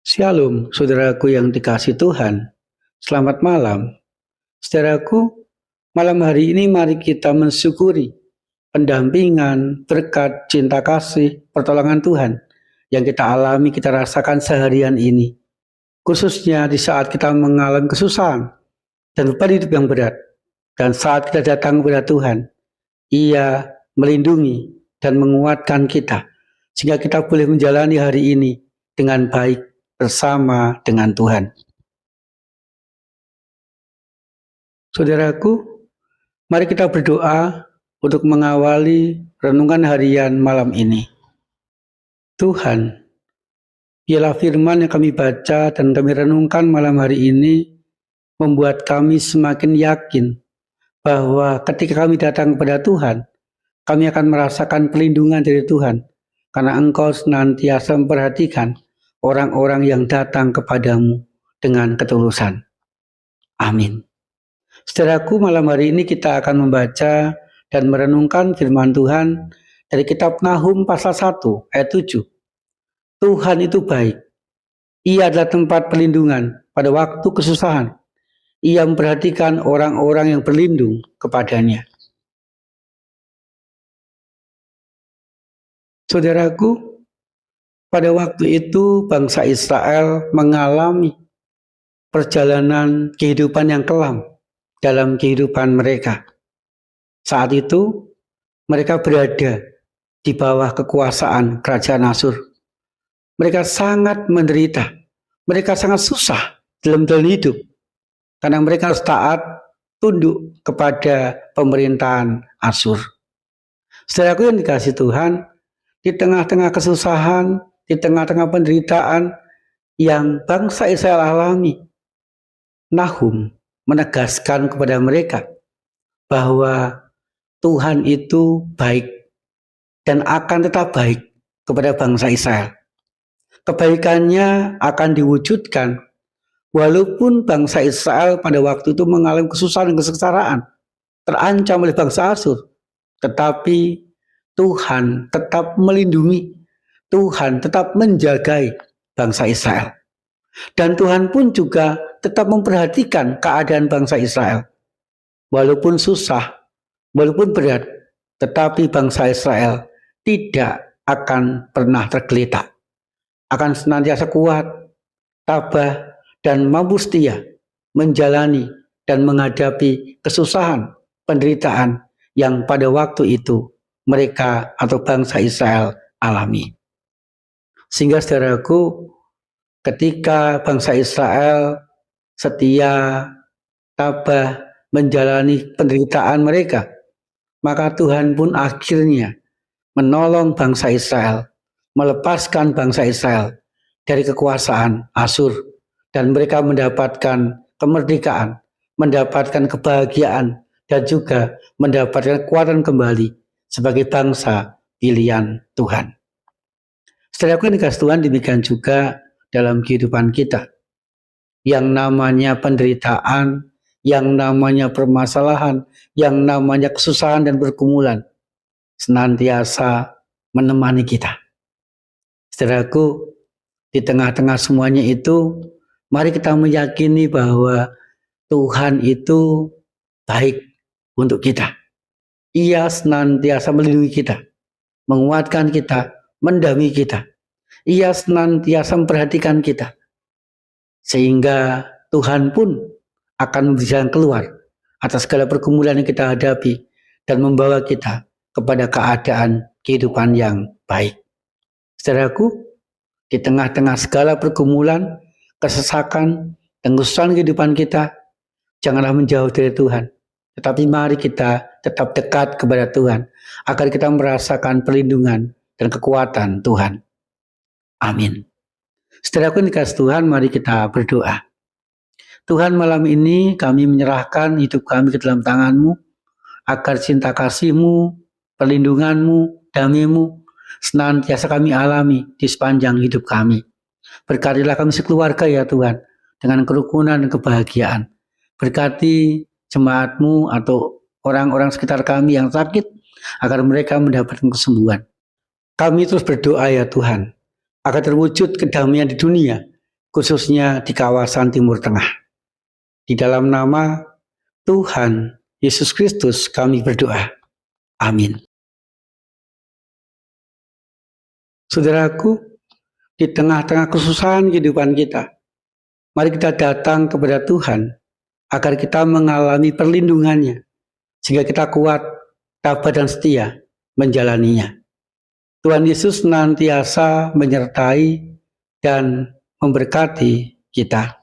Shalom, saudaraku yang dikasihi Tuhan. Selamat malam. Saudaraku, malam hari ini mari kita mensyukuri pendampingan, berkat, cinta kasih, pertolongan Tuhan yang kita alami, kita rasakan seharian ini. Khususnya di saat kita mengalami kesusahan dan beban hidup yang berat. Dan saat kita datang kepada Tuhan, Ia melindungi dan menguatkan kita, sehingga kita boleh menjalani hari ini dengan baik bersama dengan Tuhan. Saudaraku, mari kita berdoa untuk mengawali renungan harian malam ini. Tuhan, biarlah firman yang kami baca dan kami renungkan malam hari ini membuat kami semakin yakin bahwa ketika kami datang kepada Tuhan, kami akan merasakan perlindungan dari Tuhan, karena Engkau senantiasa memperhatikan orang-orang yang datang kepadamu dengan ketulusan. Amin. Saudaraku, malam hari ini kita akan membaca dan merenungkan firman Tuhan dari kitab Nahum pasal 1 ayat 7. Tuhan itu baik. Ia adalah tempat perlindungan pada waktu kesusahan. Ia memperhatikan orang-orang yang berlindung kepadanya. Saudaraku, pada waktu itu bangsa Israel mengalami perjalanan kehidupan yang kelam dalam kehidupan mereka. Saat itu mereka berada di bawah kekuasaan kerajaan Asyur. Mereka sangat menderita, mereka sangat susah dalam hidup, karena mereka harus taat, tunduk kepada pemerintahan Asyur. Saudaraku yang dikasihi Tuhan, di tengah-tengah kesusahan, di tengah-tengah penderitaan yang bangsa Israel alami, Nahum menegaskan kepada mereka bahwa Tuhan itu baik dan akan tetap baik kepada bangsa Israel. Kebaikannya akan diwujudkan walaupun bangsa Israel pada waktu itu mengalami kesusahan dan kesengsaraan, terancam oleh bangsa Asyur, tetapi Tuhan tetap melindungi, Tuhan tetap menjagai bangsa Israel. Dan Tuhan pun juga tetap memperhatikan keadaan bangsa Israel. Walaupun susah, walaupun berat, tetapi bangsa Israel tidak akan pernah tergeletak. Akan senantiasa kuat, tabah, dan mampu setia menjalani dan menghadapi kesusahan, penderitaan yang pada waktu itu mereka atau bangsa Israel alami. Sehingga saudaraku, ketika bangsa Israel setia, tabah, menjalani penderitaan mereka, maka Tuhan pun akhirnya menolong bangsa Israel, melepaskan bangsa Israel dari kekuasaan Asyur, dan mereka mendapatkan kemerdekaan, mendapatkan kebahagiaan, dan juga mendapatkan kekuatan kembali sebagai bangsa pilihan Tuhan. Saudaraku yang dikasihi Tuhan, demikian juga dalam kehidupan kita. Yang namanya penderitaan, yang namanya permasalahan, yang namanya kesusahan dan pergumulan senantiasa menemani kita. Saudaraku, di tengah-tengah semuanya itu, mari kita meyakini bahwa Tuhan itu baik untuk kita. Ia senantiasa melindungi kita, menguatkan kita, mendampingi kita. Ia senantiasa memperhatikan kita, sehingga Tuhan pun akan memberi jalan keluar atas segala pergumulan yang kita hadapi dan membawa kita kepada keadaan kehidupan yang baik. Saudaraku, di tengah-tengah segala pergumulan, kesesakan, dan kesusahan kehidupan kita, janganlah menjauh dari Tuhan, tetapi mari kita tetap dekat kepada Tuhan, agar kita merasakan perlindungan dan kekuatan Tuhan. Amin. Saudaraku yang dikasihi Tuhan, mari kita berdoa. Tuhan, malam ini kami menyerahkan hidup kami ke dalam tangan-Mu, agar cinta kasih-Mu, perlindungan-Mu, damai-Mu senantiasa kami alami di sepanjang hidup kami. Berkatilah kami sekeluarga ya Tuhan, dengan kerukunan dan kebahagiaan. Berkati jemaat-Mu atau orang-orang sekitar kami yang sakit, agar mereka mendapatkan kesembuhan. Kami terus berdoa ya Tuhan, agar terwujud kedamaian di dunia, khususnya di kawasan Timur Tengah. Di dalam nama Tuhan Yesus Kristus kami berdoa. Amin. Saudaraku, di tengah-tengah kesusahan kehidupan kita, mari kita datang kepada Tuhan agar kita mengalami perlindungannya, sehingga kita kuat, tabah dan setia menjalaninya. Tuhan Yesus senantiasa menyertai dan memberkati kita.